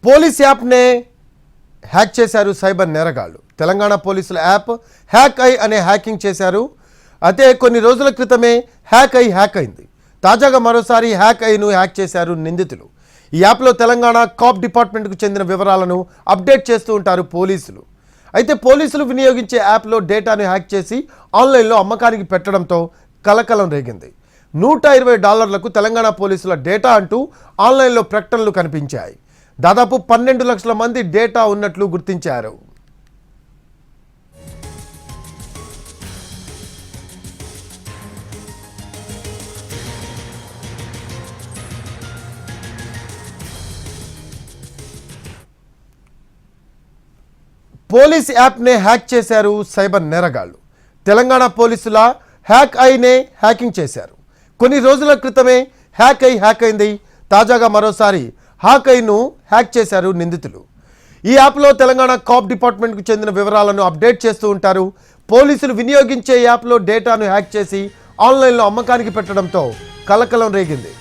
Police apnoea hack చేశారు cyber నేరగాళ్లు. తెలంగాణ పోలీసుల యాప్ హ్యాక్ ఐ అనే హ్యాకింగ్ చేశారు. అయితే కొన్ని రోజుల క్రితమే హ్యాక్ అయింది. తాజాగా మరోసారి హ్యాక్ ఐను హ్యాక్ చేశారు నిందితులు. ఈ యాప్లో తెలంగాణ కాప్ డిపార్ట్మెంట్కు చెందిన వివరాలను అప్డేట్ చేస్తూ ఉంటారు పోలీసులు. అయితే పోలీసులు వినియోగించే యాప్లో డేటాను హ్యాక్ చేసి ఆన్లైన్లో అమ్మకానికి పెట్టడంతో కలకలం రేగింది. $120లకు తెలంగాణ పోలీసుల డేటా అంటూ ఆన్లైన్లో ప్రకటనలు కనిపించాయి. దాదాపు 12 లక్షల మంది డేటా ఉన్నట్లు గుర్తించారు. పోలీస్ యాప్నే హ్యాక్ చేశారు సైబర్ నేరగాళ్లు. తెలంగాణ పోలీసుల హ్యాక్ ఐనే హ్యాకింగ్ చేశారు. కొన్ని రోజుల క్రితమే హ్యాక్ అయింది. తాజాగా మరోసారి హ్యాక్ ఐను హ్యాక్ చేశారు నిందితులు. ఈ యాప్లో తెలంగాణ కాప్ డిపార్ట్మెంట్కు చెందిన వివరాలను అప్డేట్ చేస్తూ ఉంటారు. పోలీసులు వినియోగించే యాప్లో డేటాను హ్యాక్ చేసి ఆన్లైన్లో అమ్మకానికి పెట్టడంతో కలకలం రేగింది.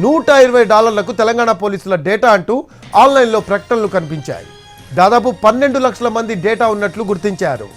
$120లకు తెలంగాణ పోలీసుల డేటా అంటూ ఆన్లైన్లో ప్రకటనలు కనిపించాయి. దాదాపు 12 లక్షల మంది డేటా ఉన్నట్లు గుర్తించారు.